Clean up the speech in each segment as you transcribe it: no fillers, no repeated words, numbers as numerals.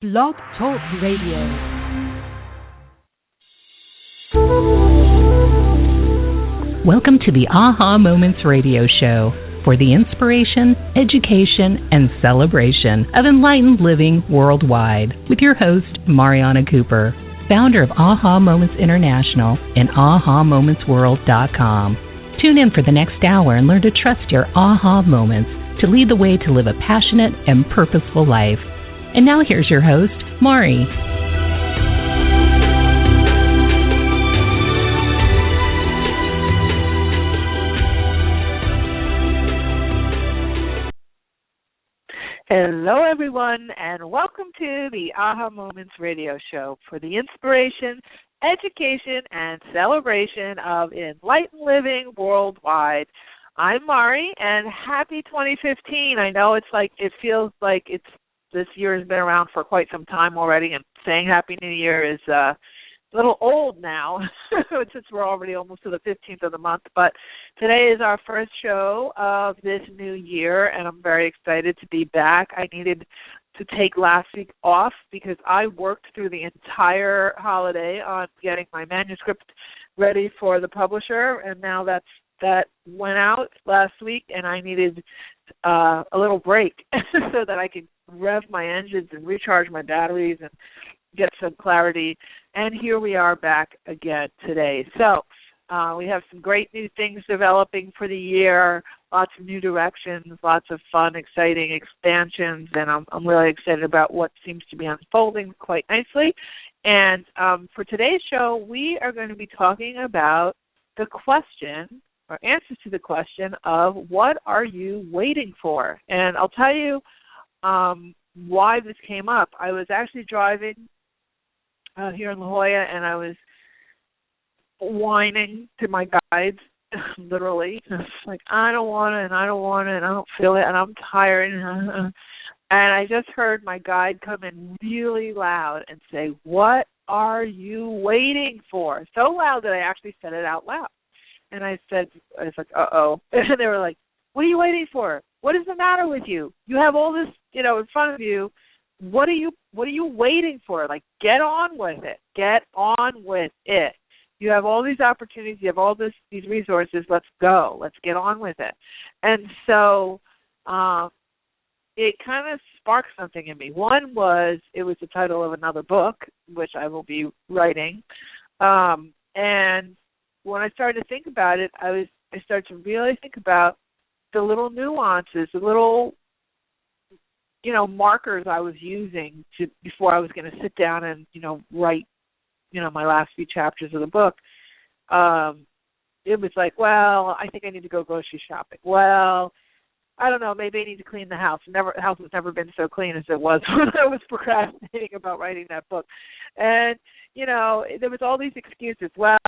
Blog Talk Radio. Welcome to the Aha Moments Radio Show for the inspiration, education, and celebration of enlightened living worldwide with your host, Mariana Cooper, founder of Aha Moments International and AhaMomentsWorld.com. Tune in for the next hour and learn to trust your aha moments to lead the way to live a passionate and purposeful life. And now here's your host, Mari. Hello, everyone, and welcome to the Aha Moments Radio Show for the inspiration, education, and celebration of enlightened living worldwide. I'm Mari, and happy 2015. I know it feels like this year has been around for quite some time already, and saying Happy New Year is a little old now since we're already almost to the 15th of the month. But today is our first show of this new year, and I'm very excited to be back. I needed to take last week off because I worked through the entire holiday on getting my manuscript ready for the publisher, and now that went out last week, and I needed a little break so that I could rev my engines and recharge my batteries and get some clarity. And here we are back again today. So we have some great new things developing for the year, lots of new directions, lots of fun, exciting expansions, and I'm really excited about what seems to be unfolding quite nicely. And for today's show, we are going to be talking about the question, or answers to the question of what are you waiting for? And I'll tell you why this came up. I was actually driving here in La Jolla, and I was whining to my guides, literally. Like, I don't want it, and I don't want it, and I don't feel it, and I'm tired. And I just heard my guide come in really loud and say, what are you waiting for? So loud that I actually said it out loud. And I was like, uh-oh. And they were like, what are you waiting for? What is the matter with you? You have all this, in front of you. What are you waiting for? Like, get on with it. Get on with it. You have all these opportunities. You have all these resources. Let's go. Let's get on with it. And so it kind of sparked something in me. One was, it was the title of another book, which I will be writing. And when I started to think about it, I started to really think about the little nuances, the little, markers I was using before I was going to sit down and, write, my last few chapters of the book. It was like, well, I think I need to go grocery shopping. Well, I don't know, maybe I need to clean the house. The house has never been so clean as it was when I was procrastinating about writing that book. And, there was all these excuses. Well,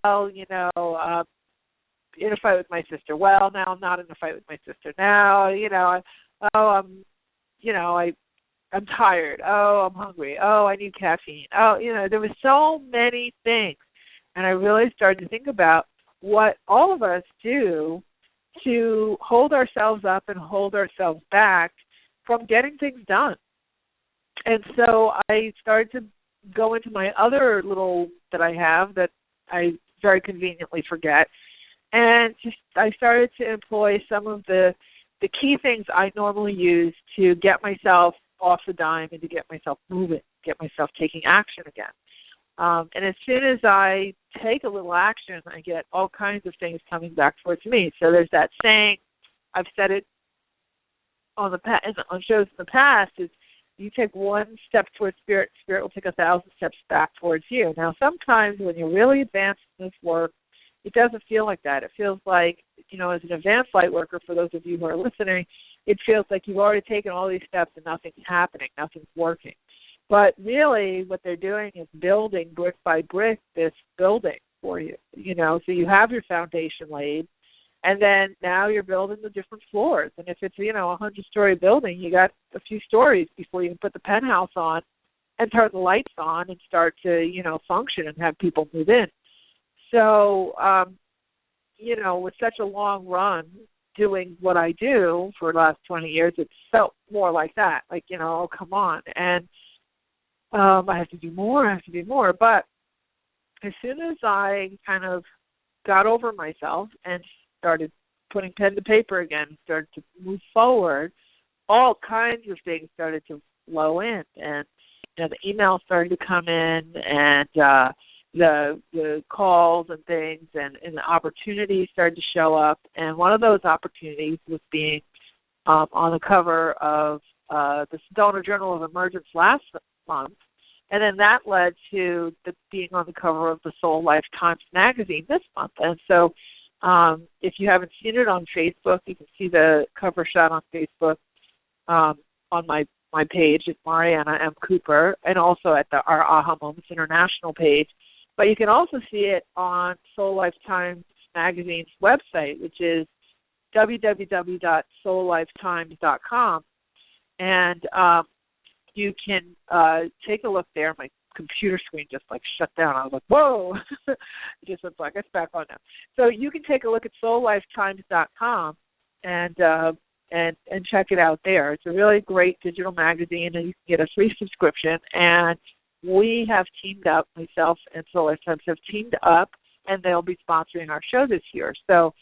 in a fight with my sister. Well, now I'm not in a fight with my sister. Now, I'm tired. Oh, I'm hungry. Oh, I need caffeine. Oh, there was so many things. And I really started to think about what all of us do to hold ourselves up and hold ourselves back from getting things done. And so I started to go into my other little that I have that I very conveniently forget. And I started to employ some of the key things I normally use to get myself off the dime and to get myself moving, get myself taking action again. And as soon as I take a little action, I get all kinds of things coming back towards me. So there's that saying, I've said it on shows in the past, is you take one step towards spirit, spirit will take 1,000 steps back towards you. Now, sometimes when you're really advanced in this work, it doesn't feel like that. It feels like, as an advanced light worker, for those of you who are listening, it feels like you've already taken all these steps and nothing's happening, nothing's working. But really what they're doing is building brick by brick this building for you, so you have your foundation laid, and then now you're building the different floors. And if it's, a 100-story building, you got a few stories before you can put the penthouse on and turn the lights on and start to, function and have people move in. So, with such a long run doing what I do for the last 20 years, it felt more like that, like, oh, come on. And I have to do more. But as soon as I kind of got over myself and started putting pen to paper again, started to move forward, all kinds of things started to flow in. And the emails started to come in, and the calls and things, and the opportunities started to show up. And one of those opportunities was being on the cover of the Sedona Journal of Emergence last month. And then that led to being on the cover of the Soul Life Times magazine this month. And so if you haven't seen it on Facebook, you can see the cover shot on Facebook on my page. It's Mariana M. Cooper, and also at our Aha Moments International page. But you can also see it on Soul Life Times magazine's website, which is www.soullifetimes.com. And you can take a look there. My computer screen just shut down. I was like, whoa. It just went black. It's back on now. So you can take a look at soullifetimes.com and check it out there. It's a really great digital magazine, and you can get a free subscription. And we have teamed up, myself and Soul Life Times have teamed up, and they'll be sponsoring our show this year. So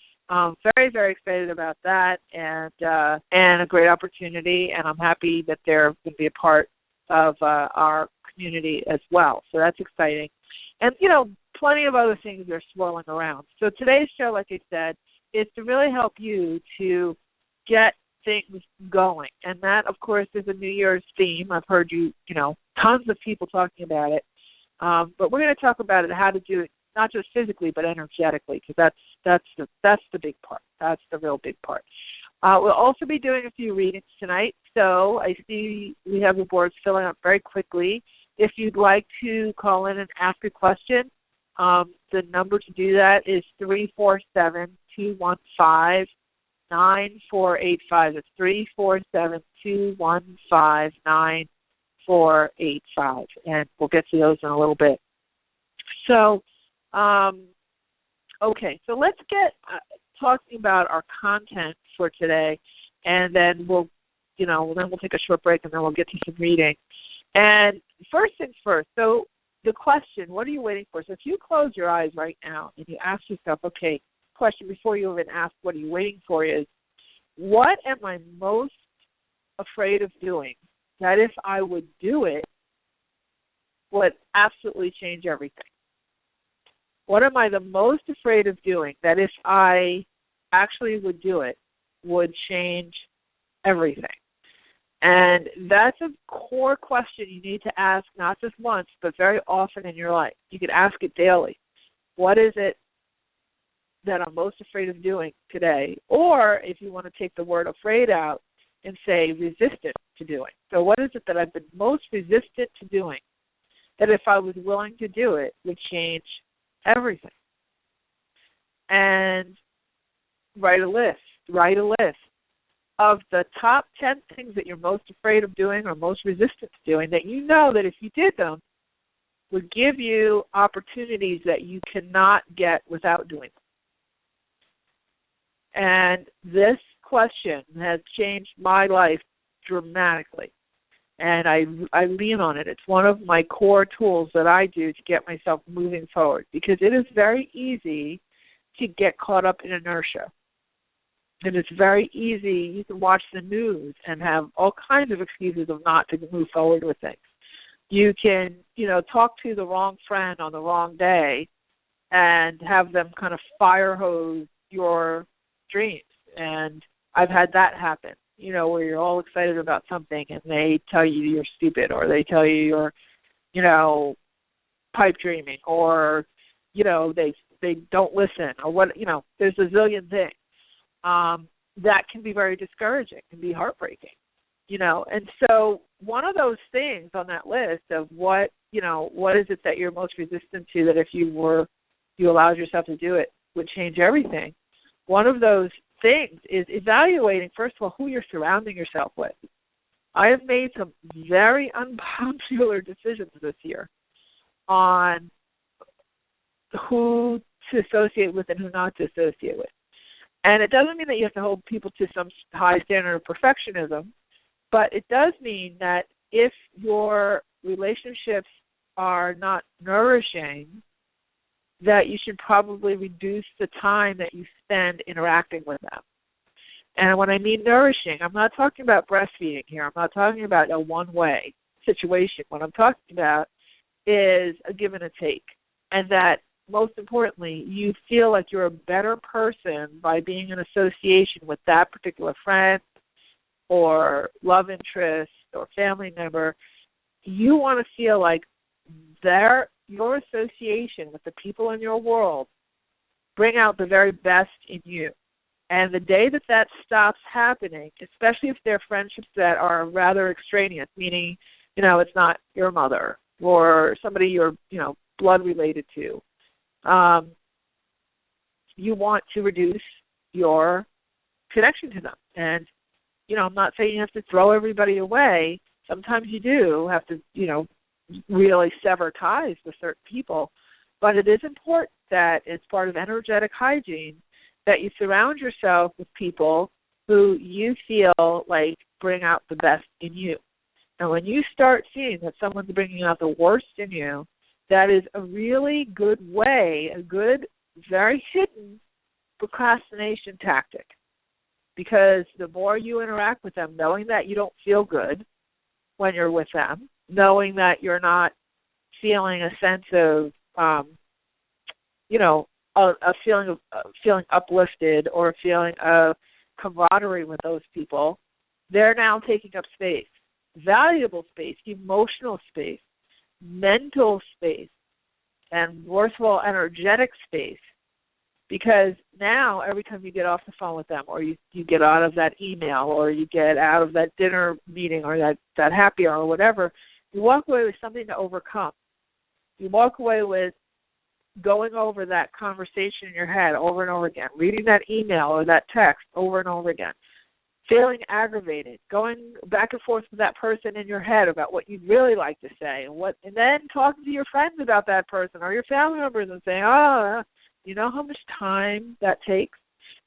very, very excited about that, and a great opportunity, and I'm happy that they're going to be a part of our community as well. So that's exciting. And, plenty of other things are swirling around. So today's show, like I said, is to really help you to get things going. And that, of course, is a New Year's theme. I've heard tons of people talking about it. But we're going to talk about it, how to do it, not just physically, but energetically, because that's the big part. That's the real big part. We'll also be doing a few readings tonight. So I see we have the boards filling up very quickly. If you'd like to call in and ask a question, the number to do that is 347-215-9485. It's 347-215-9485. And we'll get to those in a little bit. So, okay, so let's get talking about our content for today, and then we'll take a short break, and then we'll get to some reading. And first things first, so the question, what are you waiting for? So if you close your eyes right now and you ask yourself, okay, question before you even ask what are you waiting for is, what am I most afraid of doing that if I would do it would absolutely change everything? What am I the most afraid of doing that if I actually would do it would change everything? And that's a core question you need to ask not just once, but very often in your life. You could ask it daily. What is it that I'm most afraid of doing today? Or if you want to take the word afraid out and say resistant to doing. So what is it that I've been most resistant to doing that if I was willing to do it would change everything? And write a list of the top 10 things that you're most afraid of doing or most resistant to doing that you know that if you did them would give you opportunities that you cannot get without doing them. And this question has changed my life dramatically. And I lean on it. It's one of my core tools that I do to get myself moving forward, because it is very easy to get caught up in inertia. And it's very easy. You can watch the news and have all kinds of excuses of not to move forward with things. You can, talk to the wrong friend on the wrong day and have them kind of fire hose your dreams. And I've had that happen, where you're all excited about something and they tell you you're stupid, or they tell you you're, pipe dreaming, or, they don't listen, or what, there's a zillion things. That can be very discouraging, can be heartbreaking, And so one of those things on that list of what is it that you're most resistant to that if you allowed yourself to do it would change everything. One of those things is evaluating, first of all, who you're surrounding yourself with. I have made some very unpopular decisions this year on who to associate with and who not to associate with. And it doesn't mean that you have to hold people to some high standard of perfectionism, but it does mean that if you're relationships are not nourishing, that you should probably reduce the time that you spend interacting with them. And when I mean nourishing, I'm not talking about breastfeeding here. I'm not talking about a one-way situation. What I'm talking about is a give and a take. And that, most importantly, you feel like you're a better person by being in association with that particular friend or love interest or family member. You want to feel like your association with the people in your world bring out the very best in you. And the day that stops happening, especially if they're friendships that are rather extraneous, meaning, it's not your mother or somebody you're, blood related to, you want to reduce your connection to them. And, I'm not saying you have to throw everybody away. Sometimes you do have to, really sever ties with certain people. But it is important that it's part of energetic hygiene that you surround yourself with people who you feel like bring out the best in you. And when you start seeing that someone's bringing out the worst in you, that is a really good way, a good, very hidden procrastination tactic. Because the more you interact with them, knowing that you don't feel good when you're with them, knowing that you're not feeling a sense of, a feeling of feeling uplifted or a feeling of camaraderie with those people, they're now taking up space, valuable space, emotional space, mental space, and worthwhile energetic space. Because now every time you get off the phone with them or you get out of that email or you get out of that dinner meeting or that happy hour or whatever, you walk away with something to overcome. You walk away with going over that conversation in your head over and over again, reading that email or that text over and over again, feeling aggravated, going back and forth with that person in your head about what you'd really like to say, and then talking to your friends about that person or your family members and saying, you know how much time that takes?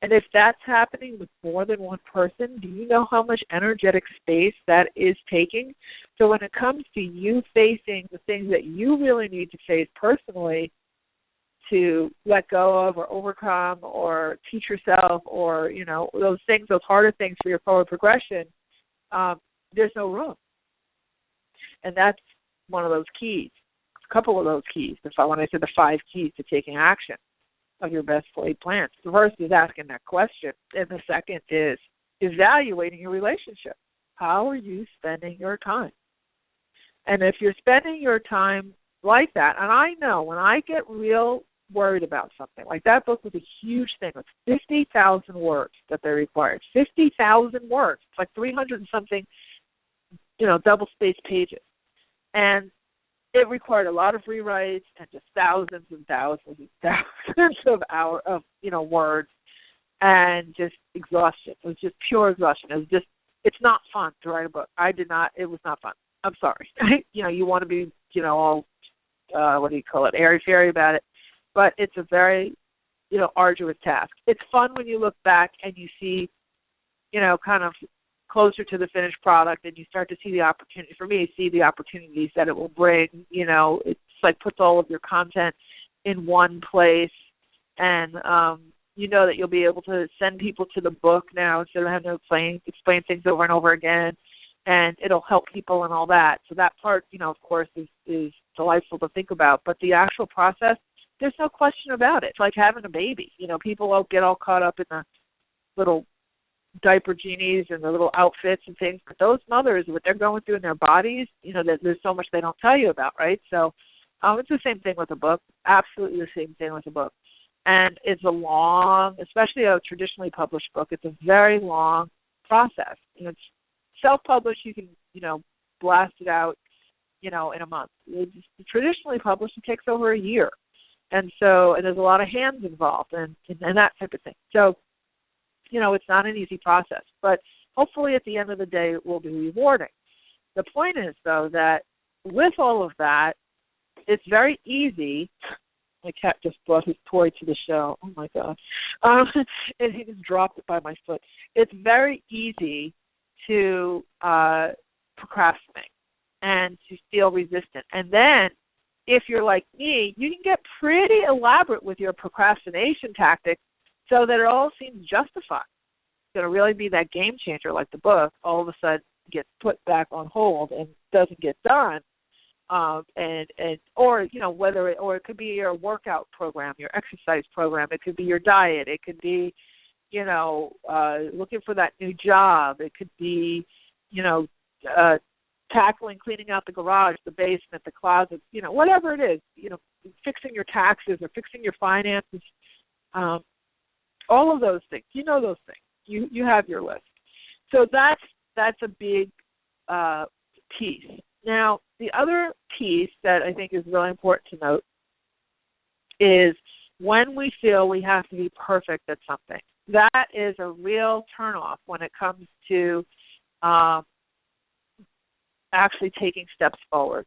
And if that's happening with more than one person, do you know how much energetic space that is taking? So when it comes to you facing the things that you really need to face personally to let go of or overcome or teach yourself or, those things, those harder things for your forward progression, there's no room. And that's one of those keys, a couple of those keys, when I said the 5 keys to taking action of your best laid plans. The first is asking that question, and the second is evaluating your relationship. How are you spending your time? And if you're spending your time like that, and I know when I get real worried about something, like that book was a huge thing. It's 50,000 words that they required. 50,000 words. It's like 300 and something, double-spaced pages. And it required a lot of rewrites and just thousands and thousands and thousands of words and just exhaustion. It was just pure exhaustion. It's not fun to write a book. It was not fun. I'm sorry. You want to be, all, airy-fairy about it. But it's a very, arduous task. It's fun when you look back and you see, kind of closer to the finished product and you start to see the opportunity. For me, see the opportunities that it will bring. It's like puts all of your content in one place, and that you'll be able to send people to the book now instead of having to explain things over and over again, and it'll help people and all that. So that part, of course, is delightful to think about. But the actual process, there's no question about it. It's like having a baby. People get all caught up in the little diaper genies and the little outfits and things, but those mothers, what they're going through in their bodies, there's so much they don't tell you about, right? So it's the same thing with a book, absolutely the same thing with a book. And it's a long, especially a traditionally published book, it's a very long process. It's self-published, you can, blast it out, in a month. It's traditionally published, it takes over a year. And there's a lot of hands involved and that type of thing. So, it's not an easy process, but hopefully at the end of the day it will be rewarding. The point is, though, that with all of that, it's very easy. My cat just brought his toy to the show. Oh, my God. And he just dropped it by my foot. It's very easy to procrastinate. and to feel resistant. And then if you're like me, you can get pretty elaborate with your procrastination tactics so that it all seems justified. It's going to really be that game changer, like the book, all of a sudden gets put back on hold and doesn't get done. Or it could be your workout program, your exercise program. It could be your diet. It could be, looking for that new job. It could be, cleaning out the garage, the basement, the closet, whatever it is, fixing your taxes or fixing your finances, all of those things. Those things. You have your list. So that's a big piece. Now, the other piece that I think is really important to note is when we feel we have to be perfect at something. That is a real turnoff when it comes to actually taking steps forward.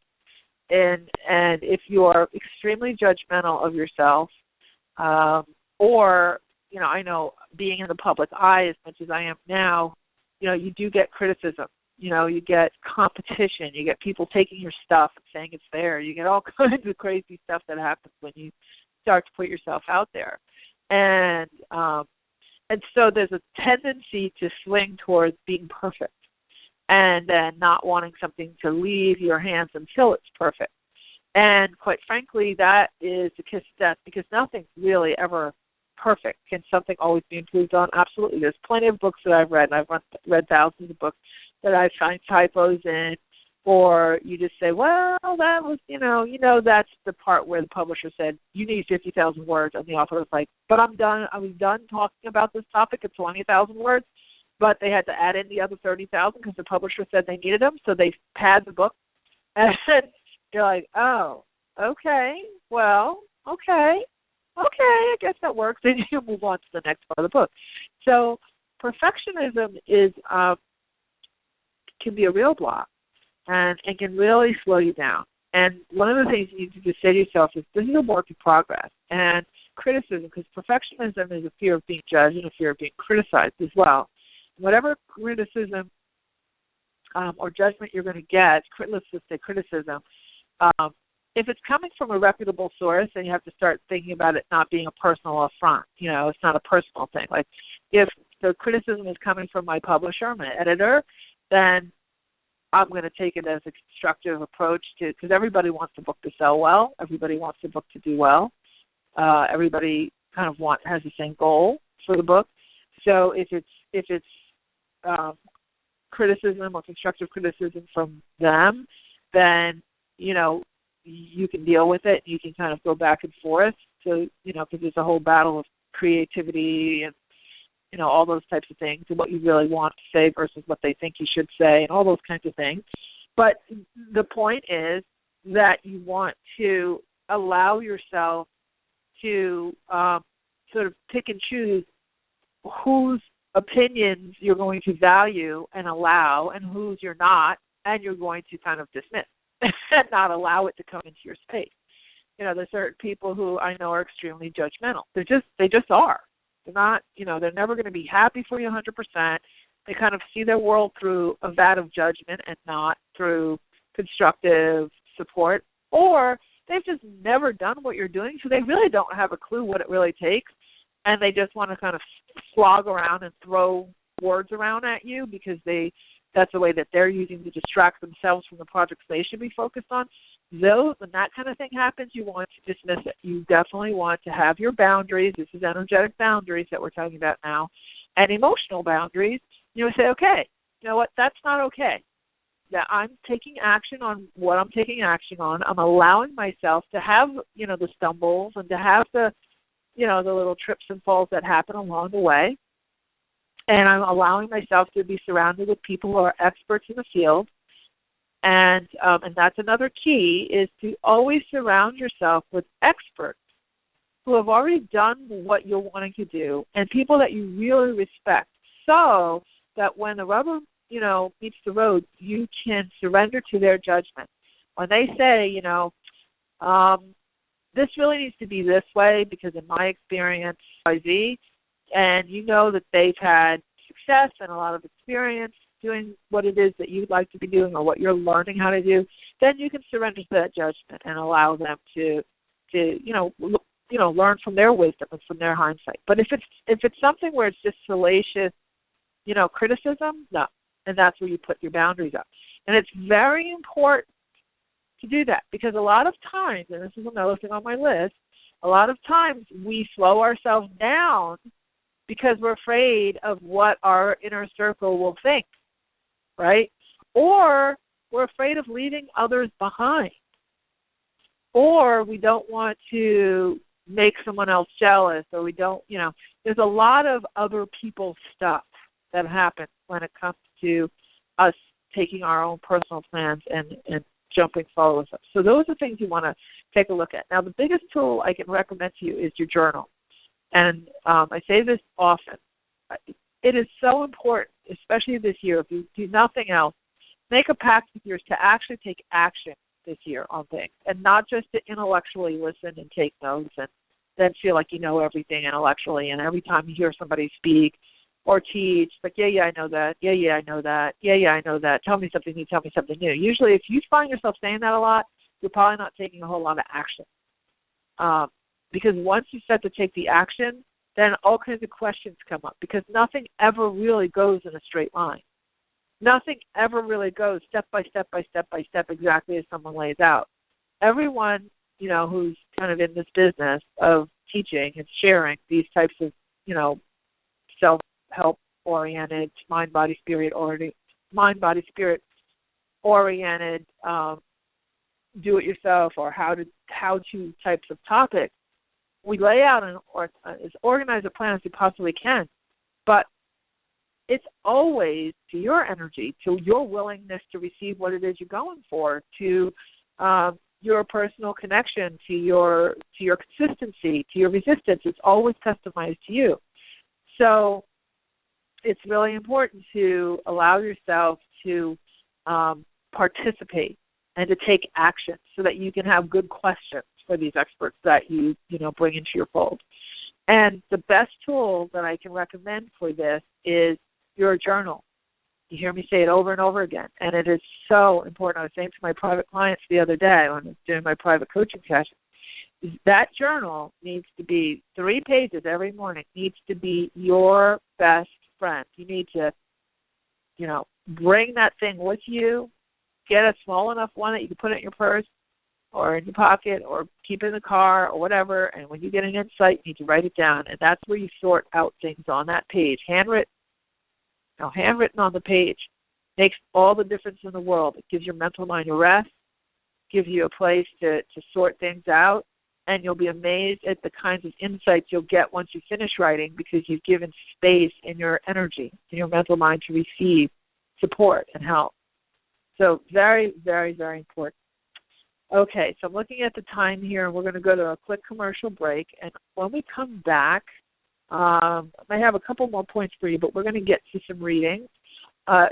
And if you are extremely judgmental of yourself, or, I know being in the public eye as much as I am now, you do get criticism. You get competition. You get people taking your stuff and saying it's there. You get all kinds of crazy stuff that happens when you start to put yourself out there. And so there's a tendency to swing towards being perfect and then not wanting something to leave your hands until it's perfect. And quite frankly, that is the kiss of death because nothing's really ever perfect. Can something always be improved on? Absolutely. There's plenty of books that I've read, and I've read thousands of books that I find typos in, or you just say, well, that was, that's the part where the publisher said, you need 50,000 words, and the author was like, but I was done talking about this topic at 20,000 words, but they had to add in the other 30,000 because the publisher said they needed them, so they pad the book, and you're like, oh, okay, well, okay, I guess that works, and you move on to the next part of the book. So perfectionism is can be a real block and can really slow you down. And one of the things you need to say to yourself is this is a work in progress. And criticism, because perfectionism is a fear of being judged and a fear of being criticized as well. Whatever criticism or judgment you're going to get, let's just say criticism, if it's coming from a reputable source, then you have to start thinking about it not being a personal affront. It's not a personal thing. Like if the criticism is coming from my publisher, my editor, then I'm going to take it as a constructive approach because everybody wants the book to sell well. Everybody wants the book to do well. Everybody kind of has the same goal for the book. So if it's criticism or constructive criticism from them, then, you can deal with it. You can kind of go back and forth. So, because there's a whole battle of creativity and, all those types of things and what you really want to say versus what they think you should say and all those kinds of things. But the point is that you want to allow yourself to sort of pick and choose whose opinions you're going to value and allow and whose you're not, and you're going to kind of dismiss and not allow it to come into your space. There's certain people who I know are extremely judgmental. They just are. They're not, they're never going to be happy for you 100%. They kind of see their world through a vat of judgment and not through constructive support. Or they've just never done what you're doing, so they really don't have a clue what it really takes, and they just want to kind of slog around and throw words around at you because that's the way that they're using to distract themselves from the projects they should be focused on. Though, when that kind of thing happens, you want to dismiss it. You definitely want to have your boundaries. This is energetic boundaries that we're talking about now, and emotional boundaries. You say, okay, you know what, that's not okay. That I'm taking action on what I'm taking action on. I'm allowing myself to have, the stumbles and to have the little trips and falls that happen along the way. And I'm allowing myself to be surrounded with people who are experts in the field. And that's another key, is to always surround yourself with experts who have already done what you're wanting to do and people that you really respect, so that when the rubber, meets the road, you can surrender to their judgment. When they say, this really needs to be this way because in my experience, XYZ, and that they've had success and a lot of experience, doing what it is that you'd like to be doing or what you're learning how to do, then you can surrender to that judgment and allow them to learn from their wisdom and from their hindsight. But if it's something where it's just salacious, criticism, no. And that's where you put your boundaries up. And it's very important to do that, because a lot of times, and this is another thing on my list, a lot of times we slow ourselves down because we're afraid of what our inner circle will think, right? Or we're afraid of leaving others behind. Or we don't want to make someone else jealous, or we don't, there's a lot of other people's stuff that happens when it comes to us taking our own personal plans and jumping forward with them. So those are things you want to take a look at. Now, the biggest tool I can recommend to you is your journal. And I say this often. It is so important, especially this year, if you do nothing else, make a pact with yours to actually take action this year on things, and not just to intellectually listen and take notes and then feel like you know everything intellectually, and every time you hear somebody speak or teach, like, yeah, I know that, yeah, I know that, yeah, I know that, tell me something new. Usually if you find yourself saying that a lot, you're probably not taking a whole lot of action. Because once you start to take the action, then all kinds of questions come up, because nothing ever really goes in a straight line. Nothing ever really goes step by step by step by step exactly as someone lays out. Everyone, who's kind of in this business of teaching and sharing these types of, self-help oriented, mind-body-spirit oriented, do-it-yourself or how-to types of topics, we lay out as organized a plan as we possibly can, but it's always to your energy, to your willingness to receive what it is you're going for, to your personal connection, to your consistency, to your resistance. It's always customized to you. So it's really important to allow yourself to participate and to take action so that you can have good questions for these experts that you bring into your fold. And the best tool that I can recommend for this is your journal. You hear me say it over and over again, and it is so important. I was saying to my private clients the other day when I was doing my private coaching session, that journal needs to be 3 pages every morning, needs to be your best friend. You need to, bring that thing with you, get a small enough one that you can put it in your purse or in your pocket or keep it in the car or whatever, and when you get an insight, you need to write it down, and that's where you sort out things on that page. Handwritten on the page makes all the difference in the world. It gives your mental mind a rest, gives you a place to sort things out, and you'll be amazed at the kinds of insights you'll get once you finish writing, because you've given space in your energy, in your mental mind, to receive support and help. So very, very, very important. Okay, so I'm looking at the time here, and we're going to go to a quick commercial break. And when we come back, I have a couple more points for you, but we're going to get to some readings.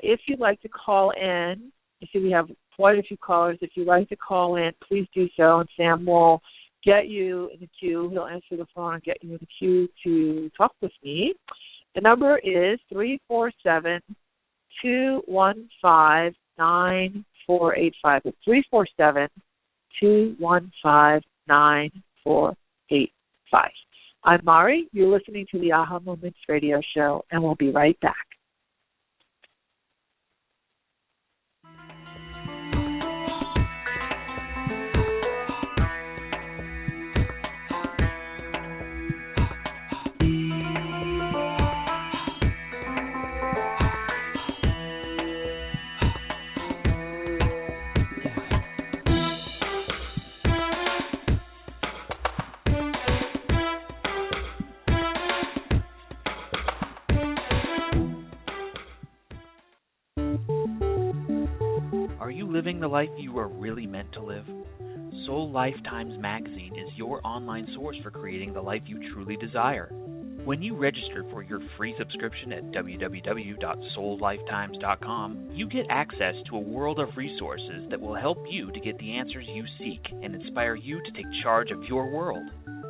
If you'd like to call in, you see we have quite a few callers. If you'd like to call in, please do so, and Sam will get you in the queue. He'll answer the phone and get you in the queue to talk with me. The number is 347-215-9485. It's 347-215-9485. I'm Mari. You're listening to the Aha Moments radio show, and we'll be right back. Are you living the life you are really meant to live? Soul Lifetimes Magazine is your online source for creating the life you truly desire. When you register for your free subscription at www.soullifetimes.com, you get access to a world of resources that will help you to get the answers you seek and inspire you to take charge of your world.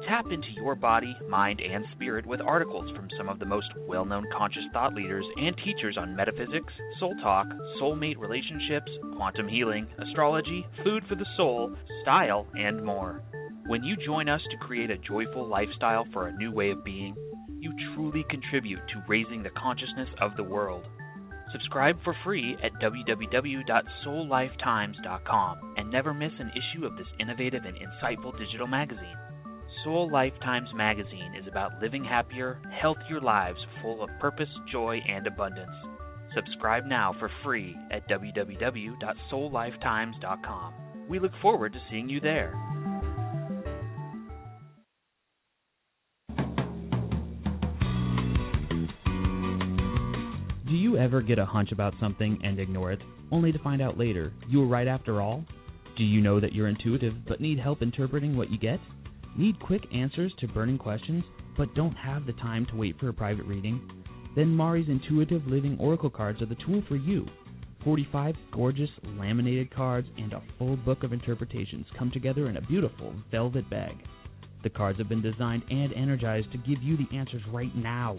Tap into your body, mind, and spirit with articles from some of the most well-known conscious thought leaders and teachers on metaphysics, soul talk, soulmate relationships, quantum healing, astrology, food for the soul, style, and more. When you join us to create a joyful lifestyle for a new way of being, you truly contribute to raising the consciousness of the world. Subscribe for free at www.soullifetimes.com and never miss an issue of this innovative and insightful digital magazine. Soul Lifetimes Magazine is about living happier, healthier lives full of purpose, joy, and abundance. Subscribe now for free at www.soullifetimes.com. We look forward to seeing you there. Do you ever get a hunch about something and ignore it, only to find out later you were right after all? Do you know that you're intuitive but need help interpreting what you get? Need quick answers to burning questions but don't have the time to wait for a private reading? Then Mari's Intuitive Living Oracle cards are the tool for you. 45 gorgeous laminated cards and a full book of interpretations come together in a beautiful velvet bag. The cards have been designed and energized to give you the answers right now.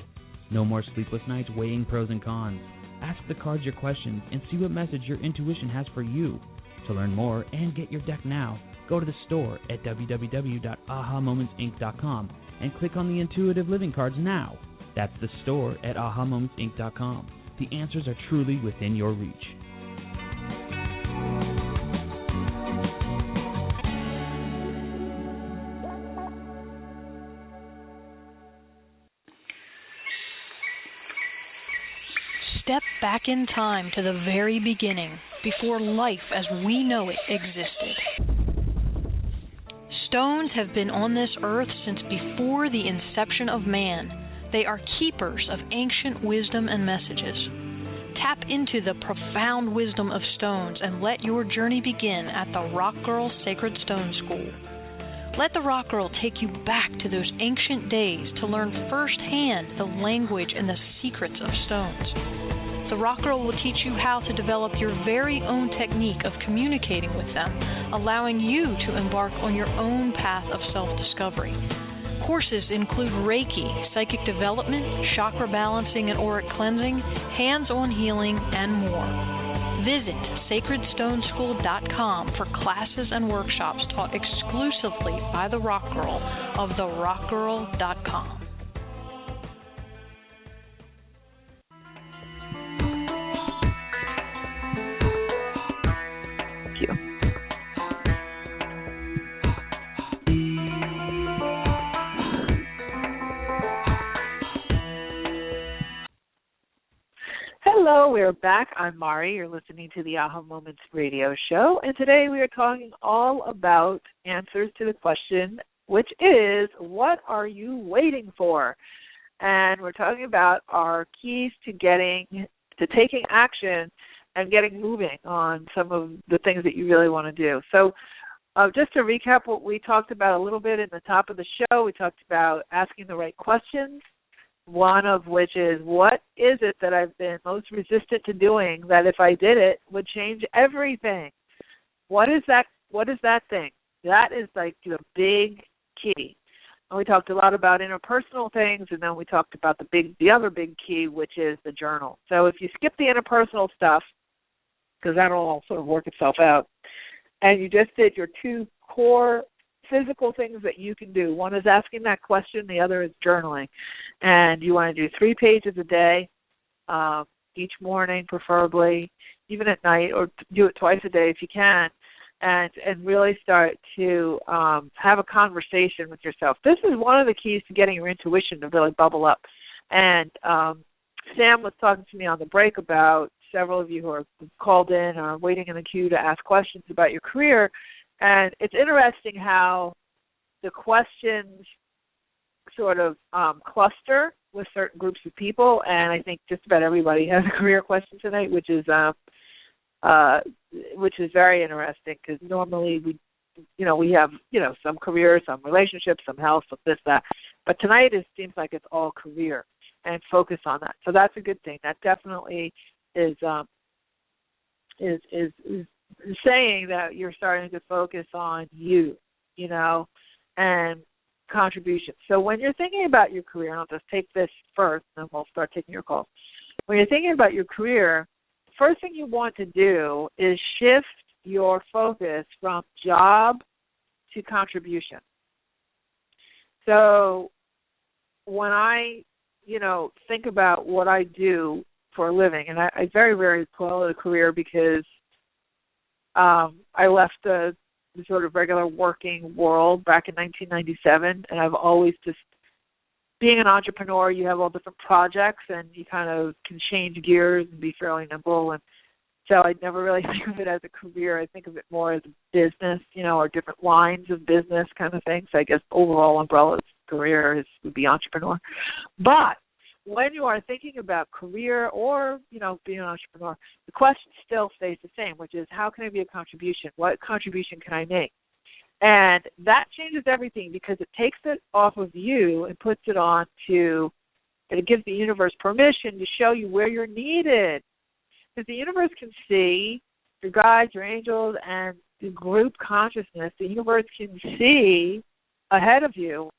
No more sleepless nights weighing pros and cons. Ask the cards your questions and see what message your intuition has for you. To learn more and get your deck now, go to the store at www.ahamomentsinc.com and click on the Intuitive Living cards now. That's the store at ahamomentsinc.com. The answers are truly within your reach. Step back in time to the very beginning, before life as we know it existed. Stones have been on this earth since before the inception of man. They are keepers of ancient wisdom and messages. Tap into the profound wisdom of stones and let your journey begin at the Rock Girl Sacred Stone School. Let the Rock Girl take you back to those ancient days to learn firsthand the language and the secrets of stones. The Rock Girl will teach you how to develop your very own technique of communicating with them, allowing you to embark on your own path of self-discovery. Courses include Reiki, psychic development, chakra balancing and auric cleansing, hands-on healing, and more. Visit sacredstoneschool.com for classes and workshops taught exclusively by the Rock Girl of therockgirl.com. Hello, we are back. I'm Mari. You're listening to the Aha Moments radio show, and today we are talking all about answers to the question, which is, what are you waiting for? And we're talking about our keys to taking action and getting moving on some of the things that you really want to do. So just to recap what we talked about a little bit in the top of the show, we talked about asking the right questions. One of which is, what is it that I've been most resistant to doing that if I did it would change everything? What is that? What is that thing? That is like the big key. And we talked a lot about interpersonal things, and then we talked about the other big key, which is the journal. So if you skip the interpersonal stuff, because that'll all sort of work itself out, and you just did your two core physical things that you can do. One is asking that question, the other is journaling. And you want to do 3 pages a day, each morning preferably, even at night, or do it twice a day if you can, and really start to have a conversation with yourself. This is one of the keys to getting your intuition to really bubble up. And Sam was talking to me on the break about several of you who are called in or waiting in the queue to ask questions about your career. And it's interesting how the questions sort of cluster with certain groups of people, and I think just about everybody has a career question tonight, which is very interesting, because normally we have some career, some relationships, some health, some this, that, but tonight it seems like it's all career and focus on that. So that's a good thing. That definitely is saying that you're starting to focus on you, and contribution. So when you're thinking about your career, and I'll just take this first, and then we'll start taking your calls. When you're thinking about your career, the first thing you want to do is shift your focus from job to contribution. So when I, think about what I do for a living, and I very rarely call it a career because I left the sort of regular working world back in 1997, and I've always just, being an entrepreneur, you have all different projects, and you kind of can change gears and be fairly nimble, and so I never really think of it as a career. I think of it more as a business, or different lines of business kind of thing. So I guess overall umbrella career would be entrepreneur. But when you are thinking about career or, being an entrepreneur, the question still stays the same, which is how can I be a contribution? What contribution can I make? And that changes everything because it takes it off of you and puts it on to, it gives the universe permission to show you where you're needed. Because the universe can see your guides, your angels, and the group consciousness. The universe can see ahead of you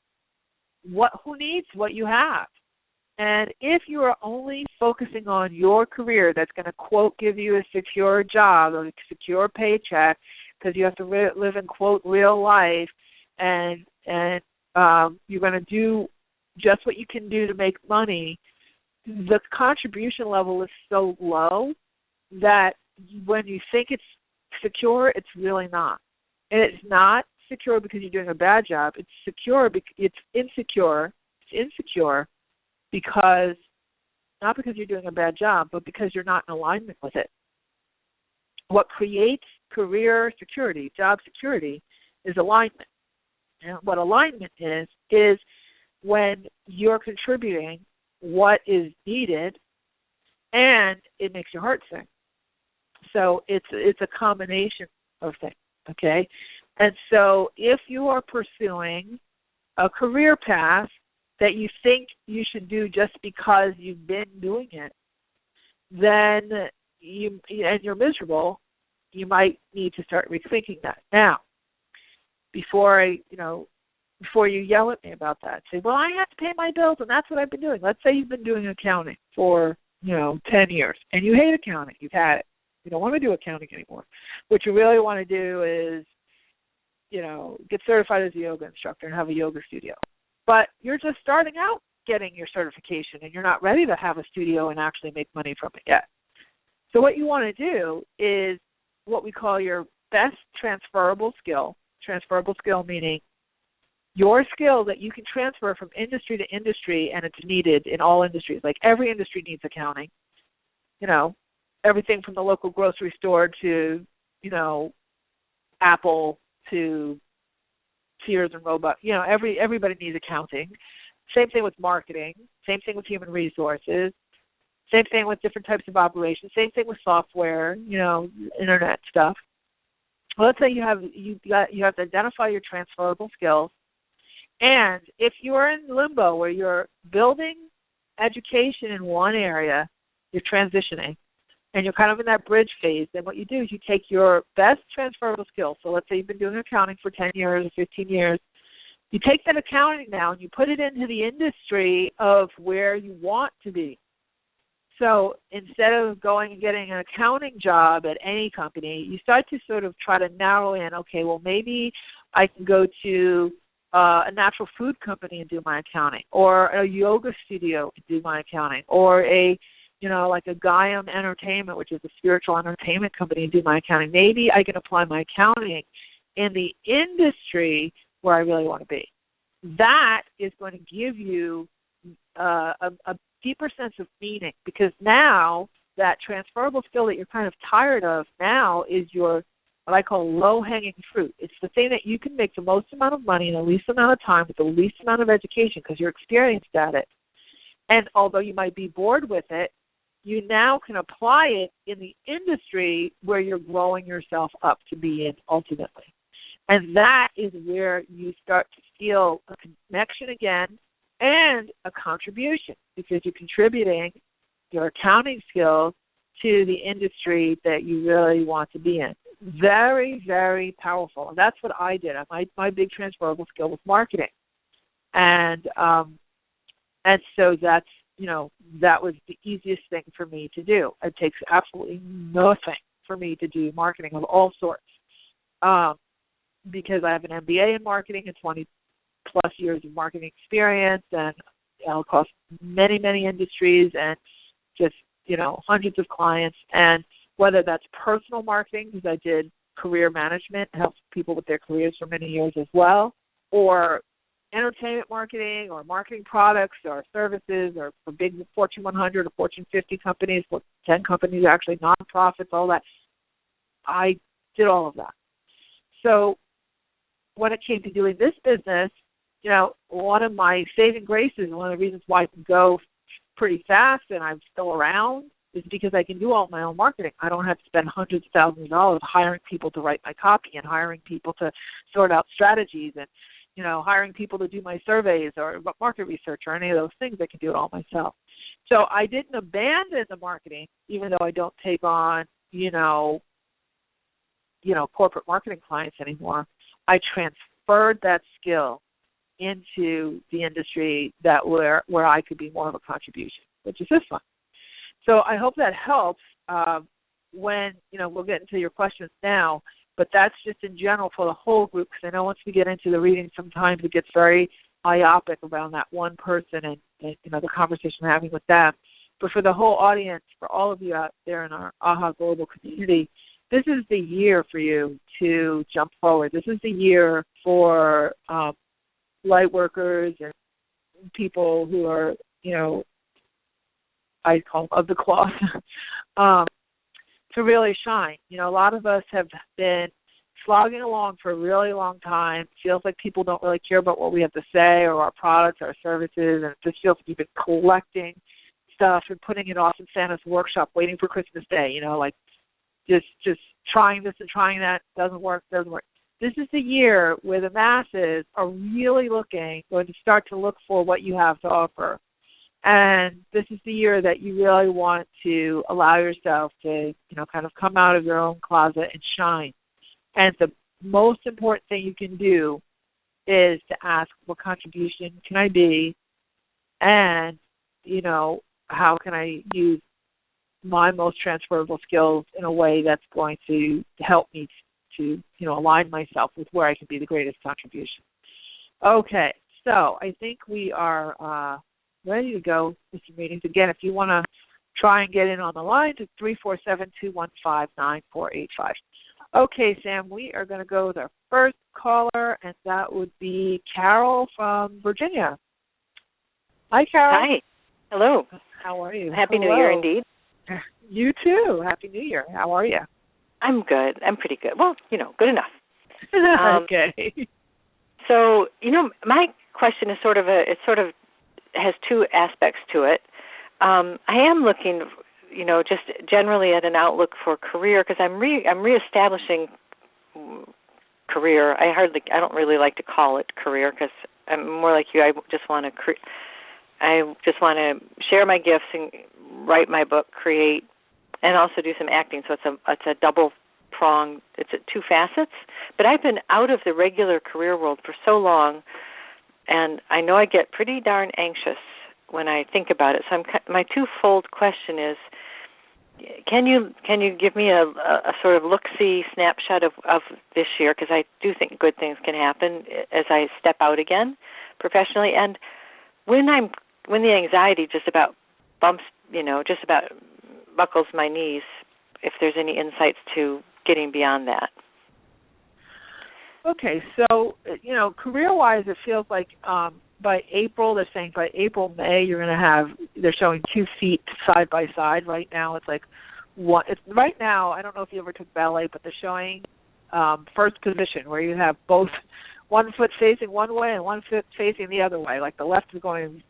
who needs what you have. And if you are only focusing on your career that's going to, quote, give you a secure job or a secure paycheck because you have to live in, quote, real life, and you're going to do just what you can do to make money, the contribution level is so low that when you think it's secure, it's really not. And it's not secure because you're doing a bad job. It's secure because it's insecure. It's insecure because, not because you're doing a bad job, but because you're not in alignment with it. What creates career security, job security, is alignment. And what alignment is when you're contributing what is needed and it makes your heart sing. So it's a combination of things, okay? And so if you are pursuing a career path that you think you should do just because you've been doing it, then and you're miserable, you might need to start rethinking that. Now, before you yell at me about that, say, well, I have to pay my bills, and that's what I've been doing. Let's say you've been doing accounting for, 10 years, and you hate accounting. You've had it. You don't want to do accounting anymore. What you really want to do is, get certified as a yoga instructor and have a yoga studio. But you're just starting out getting your certification, and you're not ready to have a studio and actually make money from it yet. So what you want to do is what we call your best transferable skill. Transferable skill meaning your skill that you can transfer from industry to industry, and it's needed in all industries. Like every industry needs accounting. Everything from the local grocery store to, Apple to Sears and Roebuck. Everybody needs accounting. Same thing with marketing. Same thing with human resources. Same thing with different types of operations. Same thing with software. Internet stuff. Well, let's say you have to identify your transferable skills, and if you are in limbo where you're building education in one area, you're transitioning, and you're kind of in that bridge phase, then what you do is you take your best transferable skills. So let's say you've been doing accounting for 10 years or 15 years. You take that accounting now and you put it into the industry of where you want to be. So instead of going and getting an accounting job at any company, you start to sort of try to narrow in, okay, well, maybe I can go to a natural food company and do my accounting, or a yoga studio and do my accounting, or like a Gaiam Entertainment, which is a spiritual entertainment company, and do my accounting. Maybe I can apply my accounting in the industry where I really want to be. That is going to give you a deeper sense of meaning, because now that transferable skill that you're kind of tired of now is your, what I call low-hanging fruit. It's the thing that you can make the most amount of money in the least amount of time with the least amount of education because you're experienced at it. And although you might be bored with it, you now can apply it in the industry where you're growing yourself up to be in ultimately. And that is where you start to feel a connection again and a contribution, because you're contributing your accounting skills to the industry that you really want to be in. Very, very powerful. And that's what I did. My big transferable skill was marketing. And so that's, that was the easiest thing for me to do. It takes absolutely nothing for me to do marketing of all sorts, because I have an MBA in marketing and 20-plus years of marketing experience, and across many, many industries, and just, hundreds of clients. And whether that's personal marketing, because I did career management, helped people with their careers for many years as well, or entertainment marketing, or marketing products or services, or for big Fortune 100 or Fortune 50 companies, 10 companies actually, nonprofits, all that. I did all of that. So when it came to doing this business, one of my saving graces, one of the reasons why I can go pretty fast and I'm still around, is because I can do all my own marketing. I don't have to spend hundreds of thousands of dollars hiring people to write my copy and hiring people to sort out strategies and hiring people to do my surveys or market research or any of those things. I can do it all myself. So I didn't abandon the marketing, even though I don't take on, corporate marketing clients anymore. I transferred that skill into the industry where I could be more of a contribution, which is this one. So I hope that helps when, we'll get into your questions now. But that's just in general for the whole group, because I know once we get into the reading, sometimes it gets very myopic around that one person and the conversation we're having with them. But for the whole audience, for all of you out there in our AHA Global community, this is the year for you to jump forward. This is the year for light workers and people who are, I call them of the cloth, to really shine. A lot of us have been slogging along for a really long time. It feels like people don't really care about what we have to say or our products, our services, and it just feels like you've been collecting stuff and putting it off in Santa's workshop, waiting for Christmas Day, like just trying this and trying that, doesn't work. This is the year where the masses are really going to start to look for what you have to offer. And this is the year that you really want to allow yourself to, kind of come out of your own closet and shine. And the most important thing you can do is to ask, what contribution can I be? And, how can I use my most transferable skills in a way that's going to help me to, align myself with where I can be the greatest contribution. Okay, so I think we are ready to go with some readings. Again, if you want to try and get in on the line, to 347-215-9485. Okay, Sam, we are going to go with our first caller, and that would be Carol from Virginia. Hi, Carol. Hi. Hello. How are you? Happy New Year, indeed. You too. Happy New Year. How are you? I'm good. I'm pretty good. Well, good enough. Okay. So, my question is sort of has two aspects to it. I am looking, just generally at an outlook for career, because I'm reestablishing career. I don't really like to call it career, because I'm more like you. I just want to share my gifts and write my book, create, and also do some acting. So it's a double prong. It's two facets. But I've been out of the regular career world for so long, and I know I get pretty darn anxious when I think about it. So my twofold question is, can you give me a sort of look-see snapshot of this year? Because I do think good things can happen as I step out again professionally. And when the anxiety just about buckles my knees, if there's any insights to getting beyond that. Okay, so, career-wise, it feels like by April, they're saying by April, May, they're showing 2 feet side by side. Right now, it's like one. Right now, I don't know if you ever took ballet, but they're showing first position, where you have both one foot facing one way and one foot facing the other way. Like the left is going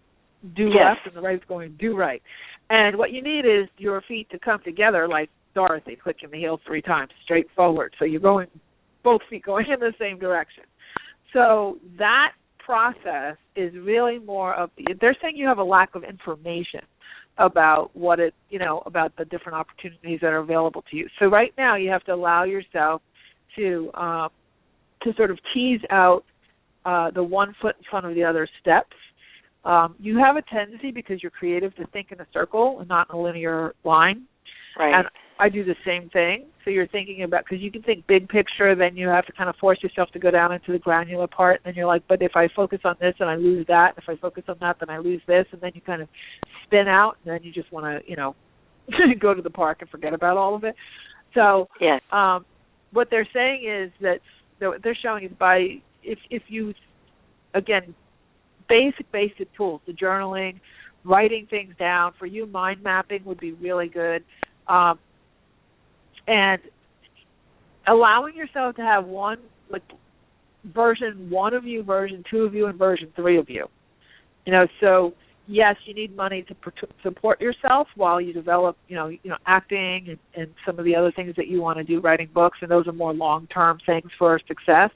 do left and the right is going do right. And what you need is your feet to come together like Dorothy, clicking the heels 3 times straight forward. So you're going, both feet going in the same direction. So that process is really more of, they're saying you have a lack of information about what it, about the different opportunities that are available to you. So right now you have to allow yourself to sort of tease out the one foot in front of the other steps. You have a tendency, because you're creative, to think in a circle and not in a linear line. Right. And I do the same thing. So you're thinking about, because you can think big picture, then you have to kind of force yourself to go down into the granular part, and you're like, but if I focus on this and I lose that, if I focus on that, then I lose this, and then you kind of spin out, and then you just want to, go to the park and forget about all of it. So yes. What they're saying is that what they're showing is if you, again, basic tools, the journaling, writing things down. For you, mind mapping would be really good. And allowing yourself to have one, like version 1 of you, version 2 of you, and version 3 of you. So yes, you need money to support yourself while you develop, acting and some of the other things that you want to do, writing books, and those are more long-term things for success.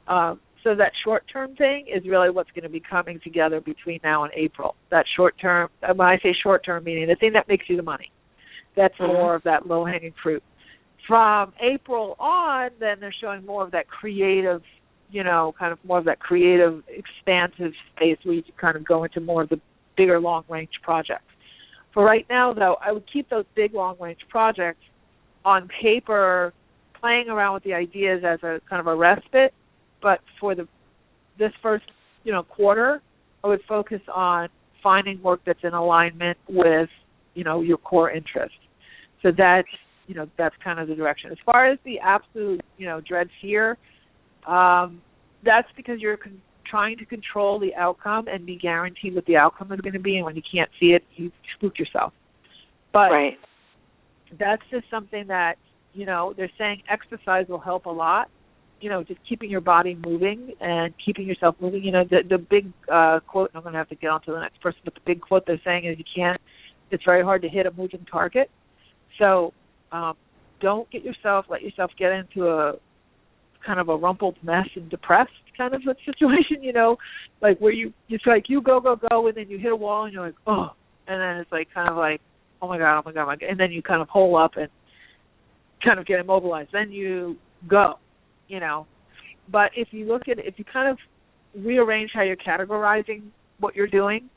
So that short-term thing is really what's going to be coming together between now and April. That short-term, when I say short-term, meaning the thing that makes you the money. That's more of that low-hanging fruit. From April on, then they're showing more of that creative, kind of more of that creative, expansive space where you can kind of go into more of the bigger long-range projects. For right now, though, I would keep those big long-range projects on paper, playing around with the ideas as a kind of a respite. But for this first, quarter, I would focus on finding work that's in alignment with, your core interest. So that's kind of the direction. As far as the absolute, dread fear, that's because you're trying to control the outcome and be guaranteed what the outcome is going to be, and when you can't see it, you spook yourself. But right. That's just something that, they're saying exercise will help a lot. Just keeping your body moving and keeping yourself moving. The big quote, and I'm going to have to get on to the next person, but the big quote they're saying is it's very hard to hit a moving target. So don't let yourself get into a kind of a rumpled mess and depressed kind of a situation, like where it's like you go, and then you hit a wall and you're like, oh, and then it's like kind of like, oh my God, and then you kind of hole up and kind of get immobilized. Then you go. But if you kind of rearrange how you're categorizing what you're doing,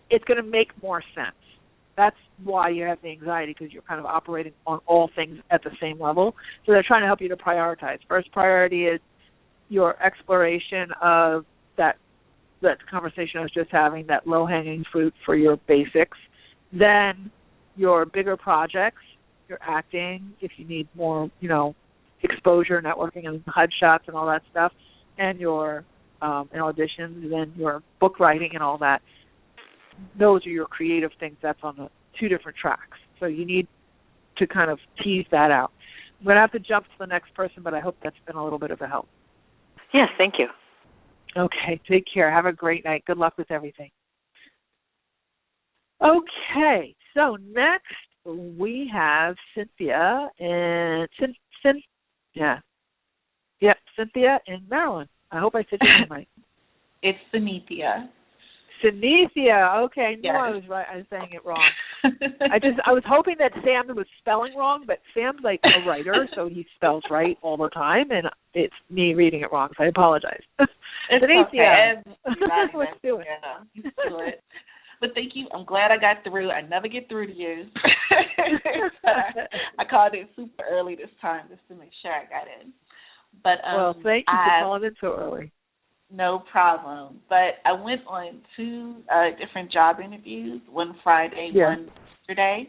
it's going to make more sense. That's why you have the anxiety, because you're kind of operating on all things at the same level. So they're trying to help you to prioritize. First priority is your exploration of that conversation I was just having, that low-hanging fruit for your basics. Then your bigger projects, your acting, if you need more, exposure, networking, and HUD shots and all that stuff, and your and auditions, and then your book writing and all that. Those are your creative things. That's on the 2 different tracks. So you need to kind of tease that out. I'm going to have to jump to the next person, but I hope that's been a little bit of a help. Yes, thank you. Okay, take care. Have a great night. Good luck with everything. Okay, so next we have Cynthia, and Cynthia in Maryland. I hope I said your name right. It's Synethia. Synethia. Okay, I knew yes. I was right. I was saying it wrong. I was hoping that Sam was spelling wrong, but Sam's like a writer, so he spells right all the time, and it's me reading it wrong, so I apologize. It's Synethia. Okay. Let's do it. Yeah, let's do it. But thank you. I'm glad I got through. I never get through to you. I called in super early this time just to make sure I got in. But well, thank you for calling in so early. No problem. But I went on 2 different job interviews, one Friday, one yesterday,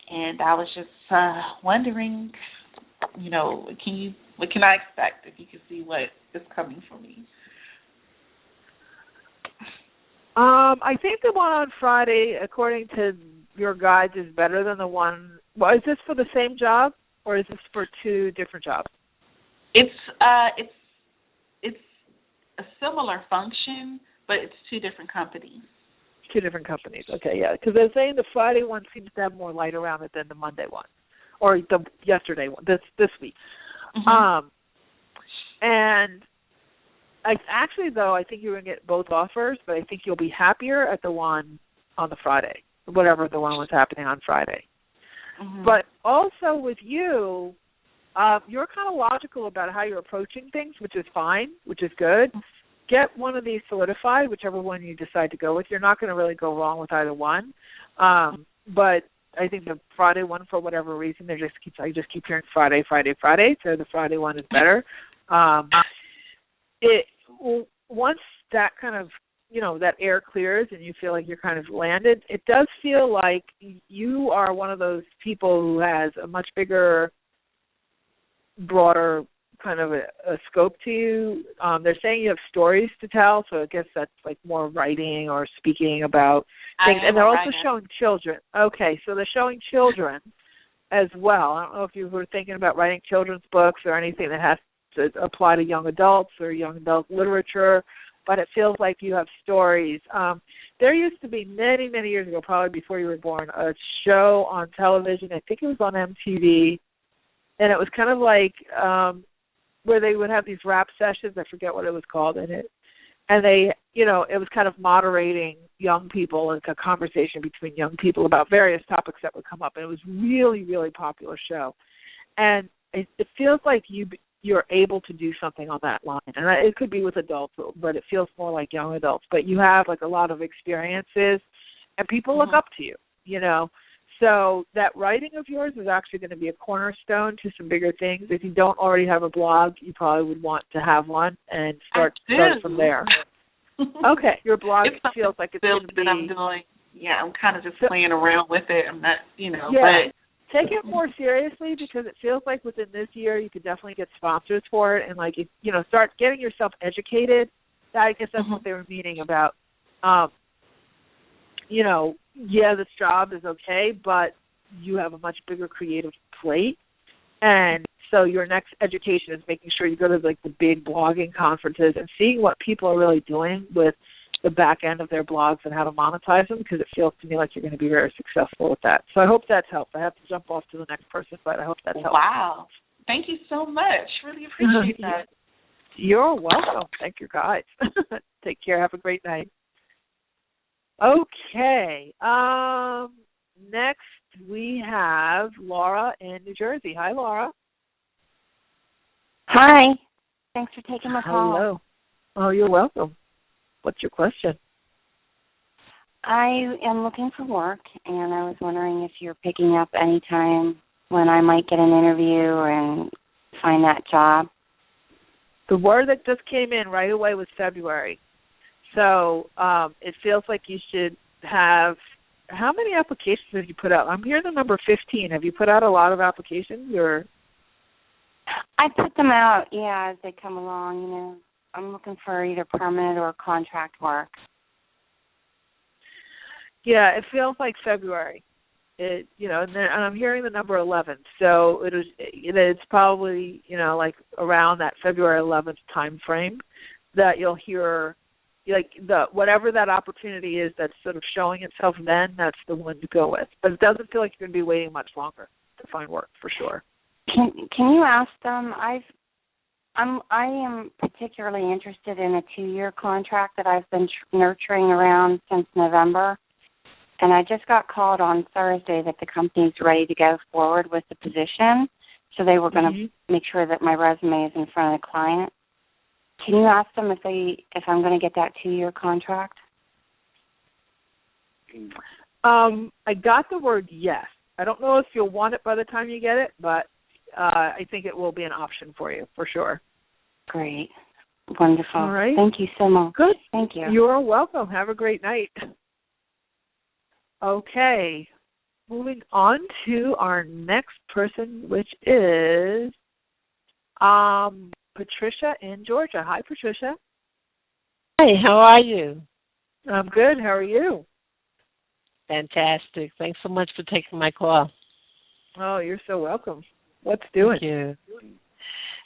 and I was just wondering, what can I expect if you can see what is coming for me? I think the one on Friday, according to your guides, is better than the one. Well, is this for the same job, or is this for 2 different jobs? It's a similar function, but it's 2 different companies. 2 different companies. Okay, yeah, because they're saying the Friday one seems to have more light around it than the Monday one, or the yesterday one. This week. Mm-hmm. And I think you're going to get both offers, but I think you'll be happier at the one on the Friday, whatever the one was happening on Friday. Mm-hmm. But also with you, you're kind of logical about how you're approaching things, which is fine, which is good. get one of these solidified, whichever one you decide to go with. You're not going to really go wrong with either one. But I think the Friday one, for whatever reason, I just keep hearing Friday. So the Friday one is better. Once that kind of, that air clears and you feel like you're kind of landed, it does feel like you are one of those people who has a much bigger, broader kind of a scope to you. They're saying you have stories to tell, so I guess that's like more writing or speaking about things. And they're also showing children. Okay, so they're showing children as well. I don't know if you were thinking about writing children's books or anything that has to apply to young adults or young adult literature, but it feels like you have stories. There used to be many, many years ago, probably before you were born, a show on television. I think it was on MTV, and it was kind of like where they would have these rap sessions. I forget what it was called in it. And they, it was kind of moderating young people, like a conversation between young people about various topics that would come up. And it was really, really popular show. And it feels like you're able to do something on that line. And it could be with adults, but it feels more like young adults. But you have like a lot of experiences, and people look up to you, So that writing of yours is actually going to be a cornerstone to some bigger things. If you don't already have a blog, you probably would want to have one and start from there. Okay, your blog feels like it's going to be. I'm doing. Yeah, I'm kind of just playing around with it. I'm not, but take it more seriously, because it feels like within this year you could definitely get sponsors for it, and start getting yourself educated. I guess that's what they were meaning about. This job is okay, but you have a much bigger creative plate. And so your next education is making sure you go to the big blogging conferences and seeing what people are really doing with the back end of their blogs and how to monetize them, because it feels to me like you're going to be very successful with that. So I hope that's helped. I have to jump off to the next person, but I hope that's helped. Wow. Thank you so much. Really appreciate that. You're welcome. Thank you, guys. Take care. Have a great night. Okay. Next we have Laura in New Jersey. Hi, Laura. Hi. Thanks for taking my call. Hello. Oh, you're welcome. What's your question? I am looking for work, and I was wondering if you're picking up any time when I might get an interview and find that job. The word that just came in right away was February. So it feels like you should have, how many applications have you put out? I'm hearing the number 15. Have you put out a lot of applications? Or? I put them out, as they come along, I'm looking for either permanent or contract work. Yeah, it feels like February. And I'm hearing the number 11. So it's probably, around that February 11th time frame that you'll hear, whatever that opportunity is that's sort of showing itself then, that's the one to go with. But it doesn't feel like you're going to be waiting much longer to find work, for sure. Can you ask them? I am particularly interested in a 2-year contract that I've been nurturing around since November, and I just got called on Thursday that the company's ready to go forward with the position, so they were going to make sure that my resume is in front of the client. Can you ask them if I'm going to get that 2-year contract? I got the word yes. I don't know if you'll want it by the time you get it, but I think it will be an option for you, for sure. Great. Wonderful. All right. Thank you so much. Good. Thank you. You're welcome. Have a great night. Okay. Moving on to our next person, which is Patricia in Georgia. Hi, Patricia. Hey, how are you? I'm good. How are you? Fantastic. Thanks so much for taking my call. Oh, you're so welcome. What's doing? Thank you.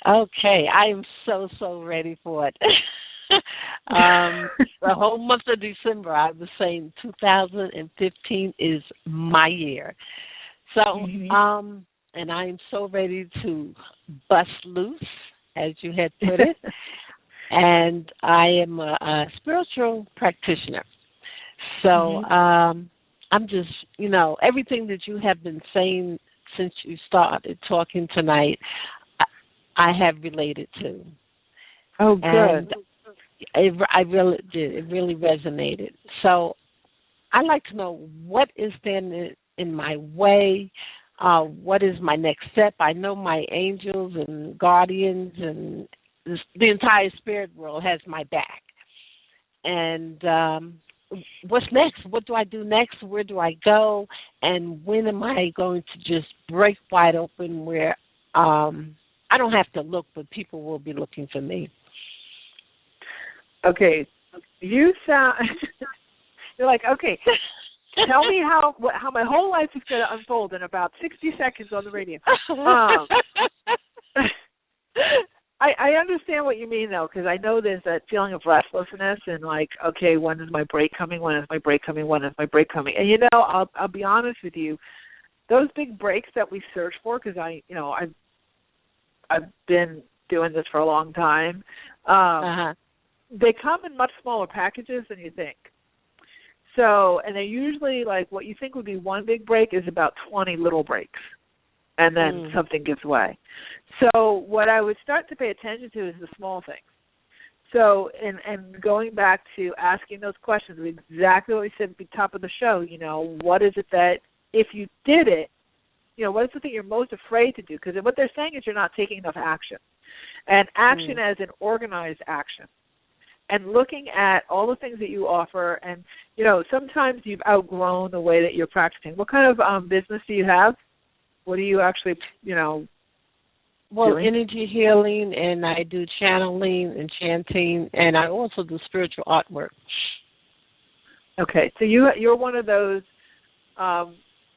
Okay, I am so ready for it. The whole month of December, I was saying 2015 is my year. So, and I am so ready to bust loose, as you had put it. And I am a spiritual practitioner. So I'm just, everything that you have been saying since you started talking tonight, I have related to. Oh, good. And I really did. It really resonated. So I'd like to know what is standing in my way. What is my next step? I know my angels and guardians and the entire spirit world has my back. And what's next? What do I do next? Where do I go? And when am I going to just break wide open where I don't have to look, but people will be looking for me? Okay, you sound. You're like, okay, tell me how my whole life is going to unfold in about 60 seconds on the radio. I understand what you mean, though, because I know there's that feeling of restlessness and like, okay, when is my break coming? When is my break coming? When is my break coming? And, I'll be honest with you, those big breaks that we search for, because I've been doing this for a long time, they come in much smaller packages than you think. So, and they're usually like what you think would be one big break is about 20 little breaks, and then something gives way. So what I would start to pay attention to is the small things. So, and going back to asking those questions, exactly what we said at the top of the show, what is it that if you did it, what is the thing you're most afraid to do? Because what they're saying is you're not taking enough action. And action as an organized action. And looking at all the things that you offer, and, sometimes you've outgrown the way that you're practicing. What kind of business do you have? What do you actually, Well, doing? Energy healing, and I do channeling and chanting, and I also do spiritual artwork. Okay, so you're one of those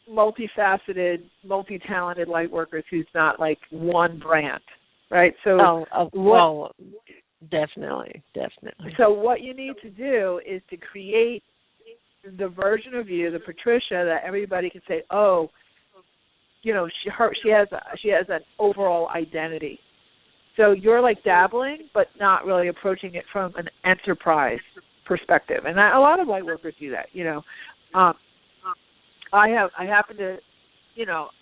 multifaceted, multi-talented light workers who's not like one brand, right? So definitely. So what you need to do is to create the version of you, the Patricia, that everybody can say, oh, she has an overall identity. So you're like dabbling, but not really approaching it from an enterprise perspective. And a lot of light workers do that. I happen to,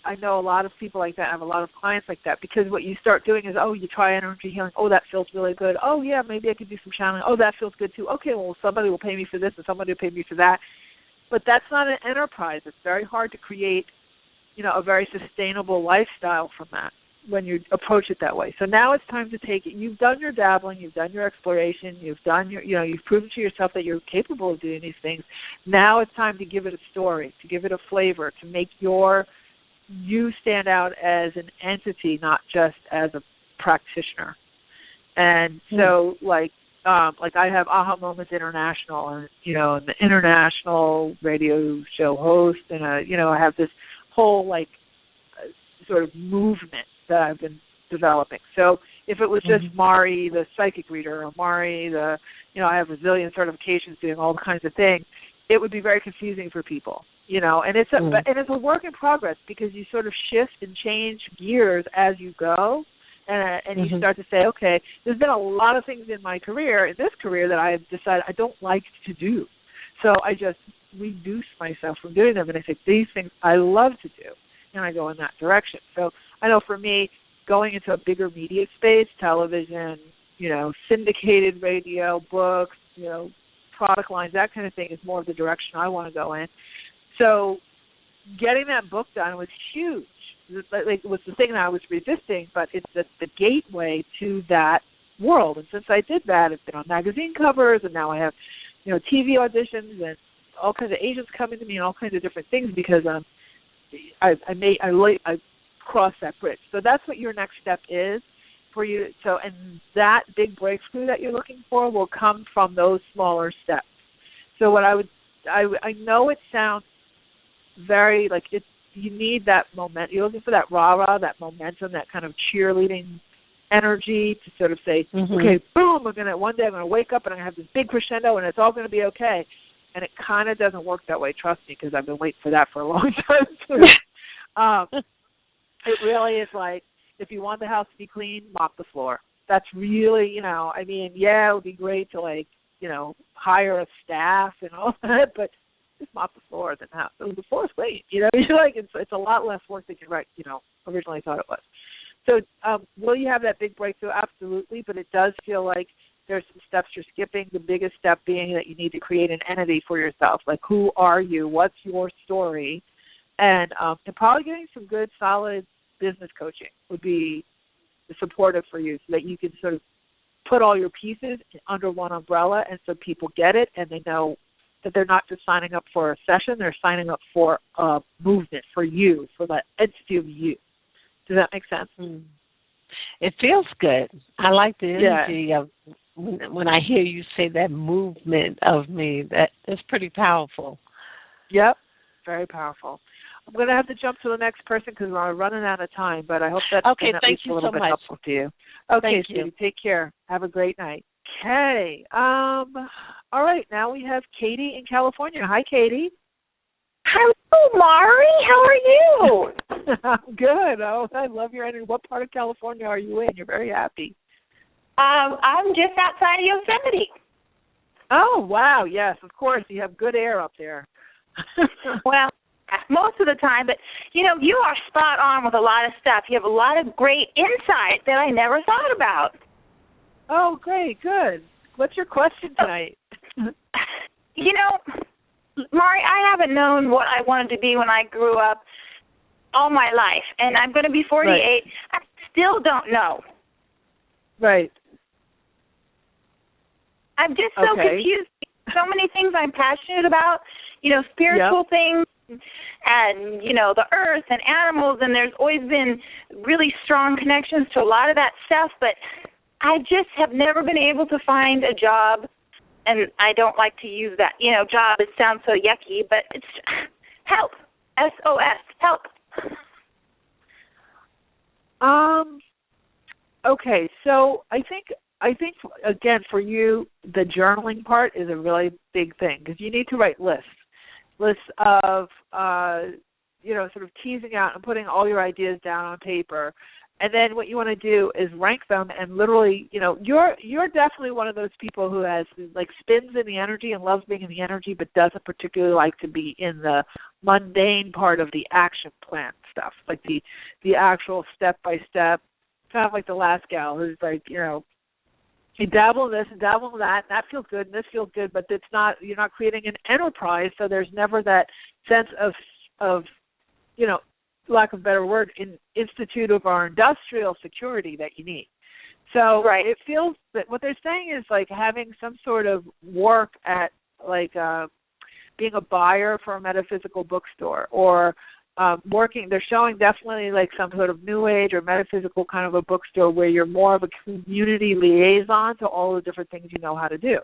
I know a lot of people like that. I have a lot of clients like that, because what you start doing is, you try energy healing. Oh, that feels really good. Oh, yeah, maybe I could do some channeling. Oh, that feels good too. Okay, well, somebody will pay me for this and somebody will pay me for that. But that's not an enterprise. It's very hard to create, a very sustainable lifestyle from that when you approach it that way. So now it's time to take it. You've done your dabbling. You've done your exploration. You've done you've proven to yourself that you're capable of doing these things. Now it's time to give it a story, to give it a flavor, to make you stand out as an entity, not just as a practitioner. And so, like I have Aha Moments International, and and the international radio show host, and I have this whole sort of movement that I've been developing. So if it was just Mari, the psychic reader, or Mari, I have a zillion certifications doing all kinds of things, it would be very confusing for people. And it's a work in progress, because you sort of shift and change gears as you go, and you start to say, okay, there's been a lot of things in this career that I've decided I don't like to do, so I just reduce myself from doing them, and I say, these things I love to do, and I go in that direction. So I know for me, going into a bigger media space, television, syndicated radio, books, product lines, that kind of thing is more of the direction I want to go in. So getting that book done was huge. It was the thing that I was resisting, but it's the gateway to that world. And since I did that, I've been on magazine covers, and now I have, TV auditions and all kinds of agents coming to me and all kinds of different things, because I crossed that bridge. So that's what your next step is for you. So, and that big breakthrough that you're looking for will come from those smaller steps. So what I know it sounds very like it. You need that moment. You're looking for that rah-rah, that momentum, that kind of cheerleading energy to sort of say, okay, boom, one day I'm going to wake up and I'm going to have this big crescendo and it's all going to be okay. And it kind of doesn't work that way, trust me, because I've been waiting for that for a long time too. It really is like, if you want the house to be clean, mop the floor. That's really, it would be great to hire a staff and all that, but just mop the floor in the house. So the floor's great, you're like, it's a lot less work than you originally thought it was. So will you have that big breakthrough? Absolutely, but it does feel like there's some steps you're skipping, the biggest step being that you need to create an entity for yourself. Like, who are you? What's your story? And probably getting some good, solid business coaching would be supportive for you, so that you can sort of put all your pieces under one umbrella, and so people get it and they know that they're not just signing up for a session, they're signing up for a movement, for you, for that entity of you. Does that make sense? Mm. It feels good. I like the energy of when I hear you say that movement of me. That's pretty powerful. Yep, very powerful. I'm going to have to jump to the next person because we're running out of time, but I hope that's been at least a little bit helpful to you. Okay, Sweetie, take care. Have a great night. Okay. All right, now we have Katie in California. Hi, Katie. Hello, Mari. How are you? I'm good. Oh, I love your energy. What part of California are you in? You're very happy. I'm just outside of Yosemite. Oh, wow. Yes, of course. You have good air up there. Well, most of the time, but, you are spot on with a lot of stuff. You have a lot of great insight that I never thought about. Oh, great. Good. What's your question tonight? Mari, I haven't known what I wanted to be when I grew up all my life, and I'm going to be 48. Right. I still don't know. Right. I'm just so confused. So many things I'm passionate about, spiritual things, and, the earth and animals, and there's always been really strong connections to a lot of that stuff, but I just have never been able to find a job, and I don't like to use that, job. It sounds so yucky, but it's help, SOS, help. Okay, so I think again for you the journaling part is a really big thing because you need to write lists of sort of teasing out and putting all your ideas down on paper. And then what you want to do is rank them and literally, you're definitely one of those people who has like spins in the energy and loves being in the energy, but doesn't particularly like to be in the mundane part of the action plan stuff, like the actual step by step, kind of like the last gal who's like, you dabble in this and dabble in that, and that feels good and this feels good, but you're not creating an enterprise, so there's never that sense of lack of a better word, institutive or industrial security that you need. So It feels that what they're saying is like having some sort of work at like being a buyer for a metaphysical bookstore or working. They're showing definitely like some sort of new age or metaphysical kind of a bookstore where you're more of a community liaison to all the different things you know how to do.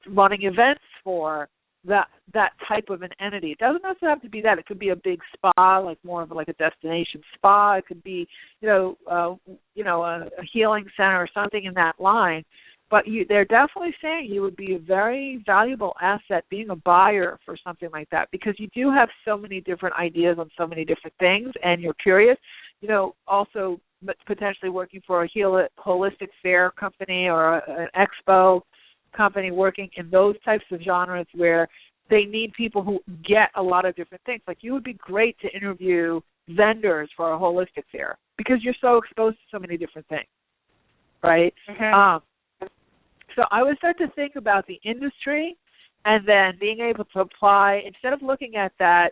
Running events for that type of an entity. It doesn't necessarily have to be that. It could be a big spa, like more of like a destination spa. It could be, a healing center or something in that line. But they're definitely saying you would be a very valuable asset being a buyer for something like that because you do have so many different ideas on so many different things and you're curious. Also potentially working for a holistic fair company or an expo company working in those types of genres where they need people who get a lot of different things. Like you would be great to interview vendors for a holistic fair because you're so exposed to so many different things, right? Mm-hmm. So I would start to think about the industry and then being able to apply, instead of looking at that,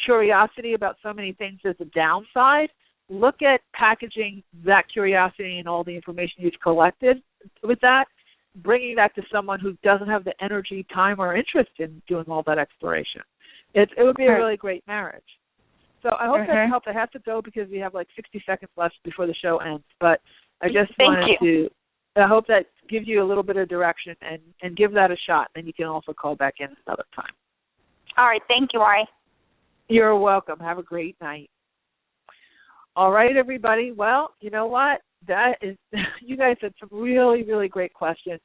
curiosity about so many things as a downside, look at packaging that curiosity and all the information you've collected with that, bringing that to someone who doesn't have the energy, time, or interest in doing all that exploration. It would be a really great marriage. So I hope that helped. I have to go because we have like 60 seconds left before the show ends. But I just I hope that gives you a little bit of direction and give that a shot. Then you can also call back in another time. All right. Thank you, Mari. You're welcome. Have a great night. All right, everybody. Well, you know what? You guys had some really, really great questions.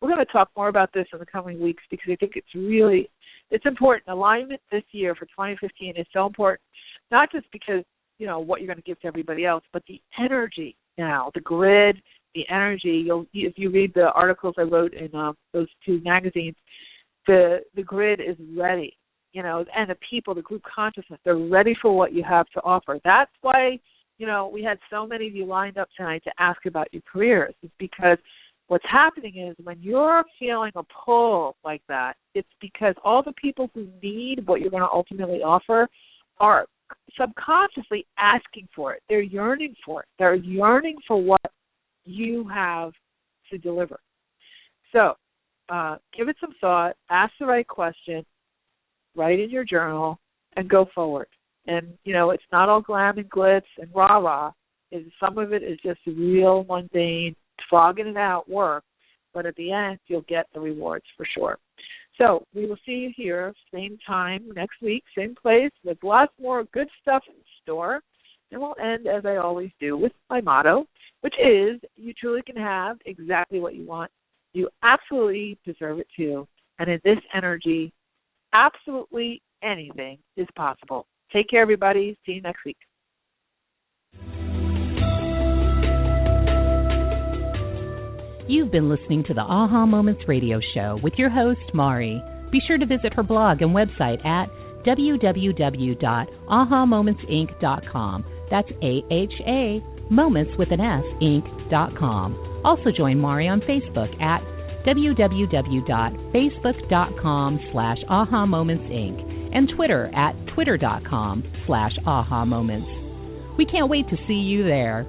We're going to talk more about this in the coming weeks because I think it's important. Alignment this year for 2015 is so important, not just because, what you're going to give to everybody else, but the energy now, the grid, the energy. If you read the articles I wrote in those two magazines, the grid is ready, and the people, the group consciousness, they're ready for what you have to offer. That's why we had so many of you lined up tonight to ask about your careers. It's because, what's happening is when you're feeling a pull like that, it's because all the people who need what you're going to ultimately offer are subconsciously asking for it. They're yearning for it. They're yearning for what you have to deliver. So give it some thought, ask the right question, write in your journal, and go forward. And, it's not all glam and glitz and rah-rah. Some of it is just real mundane, flogging it out work, but at the end, you'll get the rewards for sure. So we will see you here, same time next week, same place, with lots more good stuff in store. And we'll end, as I always do, with my motto, which is, you truly can have exactly what you want. You absolutely deserve it too. And in this energy, absolutely anything is possible. Take care, everybody. See you next week. You've been listening to the Aha Moments radio show with your host, Mari. Be sure to visit her blog and website at www.ahamomentsinc.com. That's AHA, moments with an S, inc.com. Also join Mari on Facebook at www.facebook.com/ahamomentsinc and Twitter at twitter.com/ahamoments. We can't wait to see you there.